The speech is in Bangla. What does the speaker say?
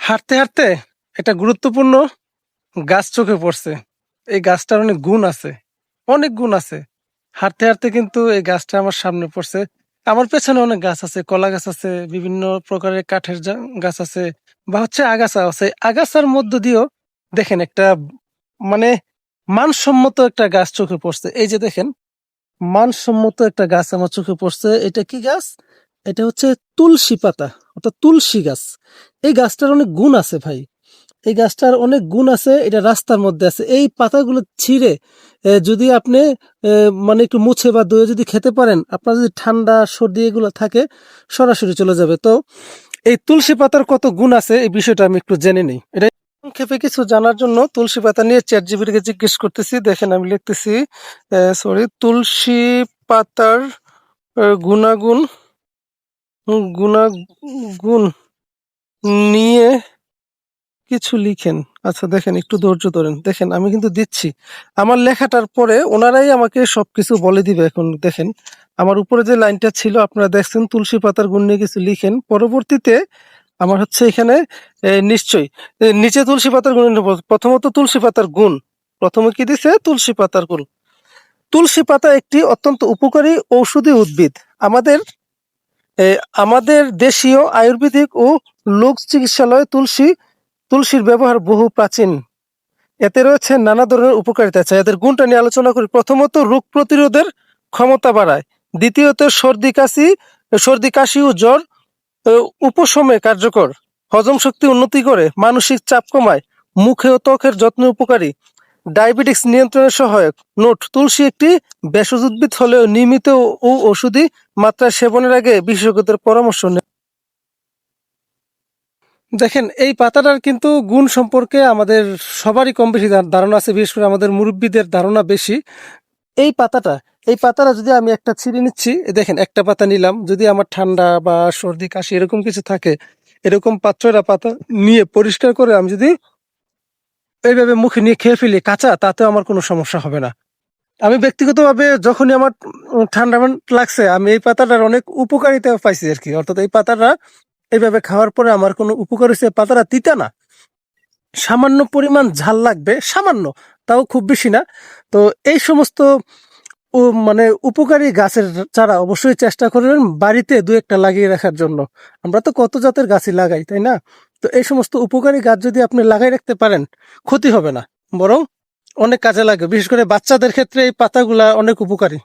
হাঁটতে হাঁটতে একটা গুরুত্বপূর্ণ গাছ চোখে পড়ছে। এই গাছটার অনেক গুণ আছে, অনেক গুণ আছে। হাঁটতে হাঁটতে কিন্তু এই গাছটা আমার সামনে পড়ছে। আমার পেছনে অনেক গাছ আছে, কলা গাছ আছে, বিভিন্ন প্রকারের কাঠের গাছ আছে, বা হচ্ছে আগাছা আছে। আগাছার মধ্য দিয়েও দেখেন একটা মানে মানসম্মত একটা গাছ চোখে পড়ছে। এই যে দেখেন, মানসম্মত একটা গাছ আমার চোখে পড়ছে। এটা কি গাছ? এটা হচ্ছে তুলসী পাতা, অর্থাৎ তুলসী গাছ। এই গাছটার অনেক গুণ আছে ভাই, এই গাছটার অনেক গুণ আছে। এটা রাস্তার মধ্যে আছে। এই পাতাগুলো ছিঁড়ে যদি আপনি মানে একটু মুছে বা ধুয়ে যদি খেতে পারেন, আপনার যদি ঠান্ডা সর্দি এগুলো থাকে সরাসরি চলে যাবে। তো এই তুলসী পাতার কত গুণ আছে এই বিষয়টা আমি একটু জেনে নিই। এটা সংক্ষেপে কিছু জানার জন্য তুলসী পাতা নিয়ে চ্যাট জিপিটিকে জিজ্ঞেস করতেছি। দেখেন আমি লিখতেছি, তুলসী পাতার গুণাগুণ গুণাগুণ নিয়ে কিছু লিখেন। আচ্ছা দেখেন, একটু ধৈর্য ধরেন। দেখেন আমি কিন্তু দিচ্ছি আমার লেখাটার পরে, ওনারাই আমাকে সবকিছু বলে দিবে। এখন দেখেন আমার উপরে যে লাইনটা ছিল আপনারা দেখছেন, তুলসী পাতার গুণ নিয়ে কিছু লিখেন। পরবর্তীতে আমার হচ্ছে এখানে নিশ্চয়ই নিচে তুলসী পাতার গুণ নেব। প্রথমত তুলসী পাতার গুণ, প্রথমে কি দিছে? তুলসী পাতার গুণ। তুলসী পাতা একটি অত্যন্ত উপকারী ঔষধি উদ্ভিদ। আমাদের আমাদের দেশীয় আয়ুর্বেদিক ও লোক চিকিৎসালয়ে তুলসীর ব্যবহার বহু প্রাচীন। এতে রয়েছে নানা ধরনের উপকারিতা। আছে এদের গুণটা নিয়ে আলোচনা করি। প্রথমত রোগ প্রতিরোধের ক্ষমতা বাড়ায়। দ্বিতীয়ত সর্দি কাশি ও জ্বর উপশমে কার্যকর। হজম শক্তি উন্নতি করে, মানসিক চাপ কমায়, মুখে ও ত্বকের যত্নে উপকারী, ডায়াবেটিক্স নিয়ন্ত্রণে সহায়ক। নোট: তুলসী একটি ভেষজ উদ্ভিদ হলেও নিয়মিত ও ঔষধি মাত্রায় সেবনের আগে বিশেষজ্ঞদের পরামর্শ নেই। দেখেন এই পাতাটার কিন্তু গুণ সম্পর্কে আমাদের সবারই কম বেশি ধারণা আছে, বিশেষ করে আমাদের মুরব্বীদের ধারণা বেশি। এই পাতাটা যদি আমি একটা ছিঁড়ে নিচ্ছি, দেখেন একটা পাতা নিলাম, যদি আমার ঠান্ডা বা সর্দি কাশি এরকম কিছু থাকে, এরকম পাত্রটা পাতা নিয়ে পরিষ্কার করে আমি যদি এইভাবে মুখে নিয়ে খেয়ে ফেলি কাঁচা, তাতেও আমার কোনো সমস্যা হবে না। আমি ব্যক্তিগতভাবে যখনই আমার ঠান্ডা লাগছে, আমি এই পাতাটার অনেক উপকারিতা পাইছি আর কি। অর্থাৎ এই পাতাটা এইভাবে খাওয়ার পরে আমার কোনো উপকার হয়েছে। পাতাটা তিতা না, সামান্য পরিমাণ ঝাল লাগবে, সামান্য, তাও খুব বেশি না। তো এই সমস্ত মানে উপকারী গাছের চারা অবশ্যই চেষ্টা করবেন বাড়িতে দু একটা লাগিয়ে রাখার জন্য। আমরা তো কত জাতের গাছই লাগাই, তাই না? তো এই সমস্ত উপকারী গাছ যদি আপনি লাগাই রাখতে পারেন, ক্ষতি হবে না, বরং অনেক কাজে লাগে। বিশেষ করে বাচ্চাদের ক্ষেত্রে এই পাতাগুলা অনেক উপকারী।